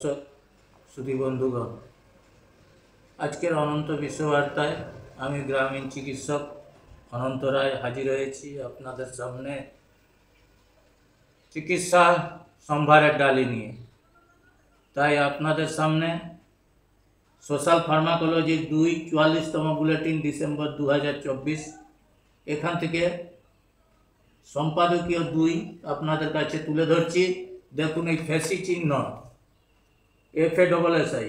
সুধী বন্ধুগণ, আজকের অনন্ত বিশ্ববার্তায় আমি গ্রামীণ চিকিৎসক অনন্ত রায় হাজির হয়েছি আপনাদের সামনে চিকিৎসা সম্ভারের ডালি নিয়ে। তাই আপনাদের সামনে সোশ্যাল ফার্মাকোলজির 44তম বুলেটিন ডিসেম্বর 2024 এখান থেকে সম্পাদকীয় 2 আপনাদের কাছে তুলে ধরছি। দেখুন এই ফ্যাসি চিহ্ন FASSI,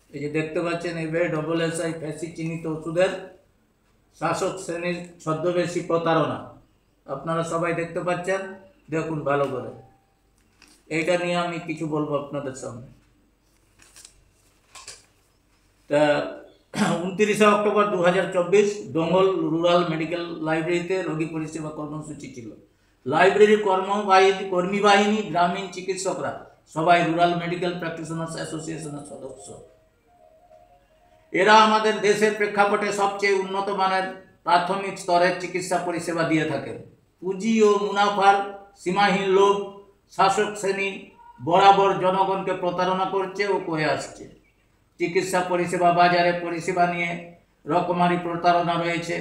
এই যে দেখতে পাচ্ছেন FASSI ফ্যাসি চিহ্নিত ওষুধের শাসক শ্রেণীর ছদ্মবেশী প্রতারণা। আপনারা সবাই দেখতে পাচ্ছেন, দেখুন ভালো করে। এইটা নিয়ে আমি কিছু বলবো আপনাদের সামনে। তা 29 অক্টোবর 2024 ডোঙ্গল রুরাল মেডিকেল লাইব্রেরিতে রোগী পরিষেবা কর্মসূচি ছিল। লাইব্রেরির কর্মী বাহিনী গ্রামীণ চিকিৎসকরা সবাই রুরাল মেডিকেল প্র্যাকটিশনার্স অ্যাসোসিয়েশনের সদস্য। এরা আমাদের দেশের প্রেক্ষাপটে সবচেয়ে উন্নত মানের প্রাথমিক স্তরের চিকিৎসা পরিষেবা দিয়ে থাকেন। পুঁজি ও মুনাফার সীমাহীন লোভ শাসক শ্রেণী বরাবর জনগণকে প্রতারণা করছে ও করে আসছে। চিকিৎসা পরিষেবা বাজারে পরিষেবা নিয়ে রকমারি প্রতারণা রয়েছে।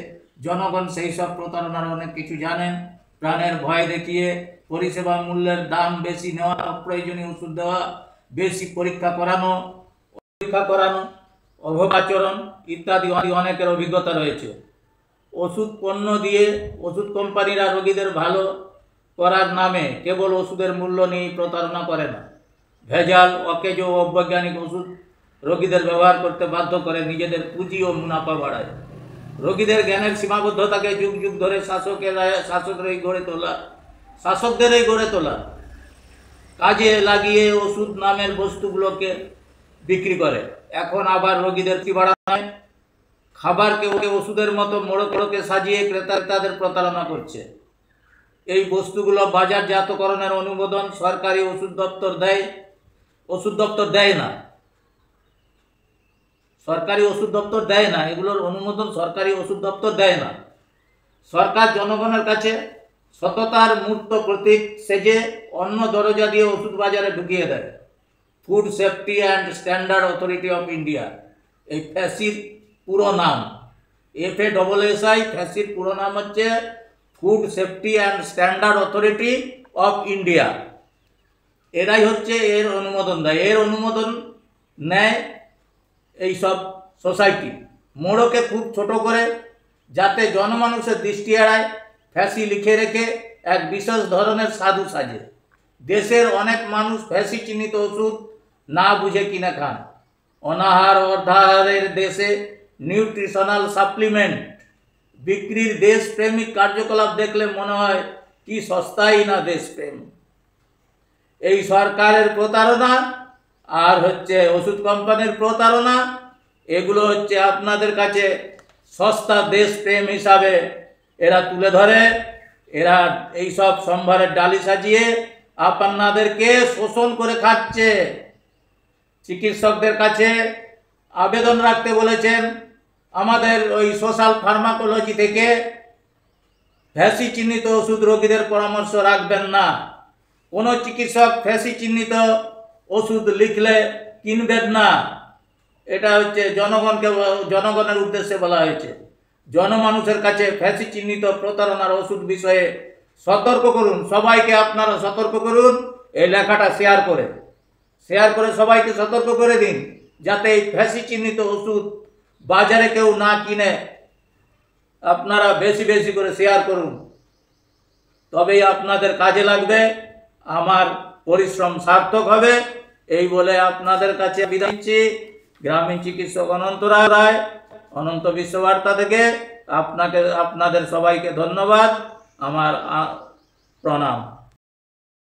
জনগণ সেই সব প্রতারণার অনেক কিছু জানেন। প্রাণের ভয় দেখিয়ে পরিষেবা মূল্যের দাম বেশি নেওয়া, অপ্রয়োজনীয় ওষুধ দেওয়া, বেশি পরীক্ষা করানো, অভবাচরণ ইত্যাদি অনেকের অভিজ্ঞতা রয়েছে। ওষুধ পণ্য দিয়ে ওষুধ কোম্পানিরা রোগীদের ভালো করার নামে কেবল ওষুধের মূল্য নিয়েই প্রতারণা করে না। ভেজাল, অকেজ ও অবৈজ্ঞানিক ওষুধ রোগীদের ব্যবহার করতে বাধ্য করে নিজেদের পুঁজি ও মুনাফা বাড়ায়। রোগীদের জ্ঞানের সীমাবদ্ধতাকে যুগ যুগ ধরে শাসকদেরই গড়ে তোলা কাজে লাগিয়ে ওষুধ নামের বস্তুগুলোকে বিক্রি করে। এখন আবার রোগীদের কি বাড়ায়, খাবারকে ওষুধের মতো মোড়কে সাজিয়ে ক্রেতাদের প্রতারণা করছে। এই বস্তুগুলো বাজারজাতকরণের অনুমোদন সরকারি ওষুধ দপ্তর দেয় না। সরকারি ওষুধ দপ্তর দেয় না, এগুলোর অনুমোদন সরকারি ওষুধ দপ্তর দেয় না। সরকার জনগণের কাছে সততার মূর্ত প্রতীক সেজে অন্য দরজা দিয়ে ওষুধ বাজারে ঢুকিয়ে দেয়। Food safety and standard authority of India, এই ফ্যাসির পুরো নাম। FASSI ফ্যাসির পুরো নাম হচ্ছে food safety and standard authority of India. এরাই হচ্ছে এর অনুমোদন দেয়। এর অনুমোদন নেয় এই সব সোসাইটি। মোড়কে খুব ছোট করে যাতে জনমানুষের দৃষ্টি এড়ায় ফ্যাসি লিখে রেখে এক বিশেষ ধরনের সাধু সাজে। দেশের অনেক মানুষ ফ্যাসি চিহ্নিত ওষুধ না বুঝে কিনে খান। অনাহার অর্ধাহারের দেশে নিউট্রিশনাল সাপ্লিমেন্ট বিক্রির দেশপ্রেমিক কার্যকলাপ দেখলে মনে হয় কি সস্তাই না দেশপ্রেম। এই সরকারের প্রতারণা আর হচ্ছে ওষুধ কোম্পানির প্রতারণা, এগুলো হচ্ছে আপনাদের কাছে সস্তা দেশপ্রেম হিসাবে এরা তুলে ধরে। এরা এই সব সম্ভারের ডালি সাজিয়ে আপনাদেরকে শোষণ করে খাচ্ছে। চিকিৎসকদের কাছে আবেদন রাখতে বলেছেন আমাদের ওই সোশ্যাল ফার্মাকোলজি থেকে। ফ্যাসি চিহ্নিত ওষুধ রোগীদের পরামর্শ রাখবেন না। কোনো চিকিৎসক ফ্যাসি চিহ্নিত ওষুধ লিখলে কিনবেন না। এটা হচ্ছে জনগণের উদ্দেশ্যে বলা হয়েছে। জনমানুষের কাছে ফ্যাসি চিহ্নিত প্রতারণার ওষুধ বিষয়ে সতর্ক করুন। সবাইকে আপনারা সতর্ক করুন। এই লেখাটা শেয়ার করে সবাইকে সতর্ক করে দিন, যাতে এই ফ্যাসি চিহ্নিত ওষুধ বাজারে কেউ না কিনে। আপনারা বেশি বেশি করে শেয়ার করুন, তবেই আপনাদের কাজে লাগবে, আমার পরিশ্রম সার্থক হবে। এই বলে আপনাদের কাছে বিদায় নিচ্ছি। গ্রামীণ চিকিৎসক অনন্ত রায়, অনন্ত বিশ্ববার্তা থেকে আপনাদের সবাইকে ধন্যবাদ, আমার প্রণাম।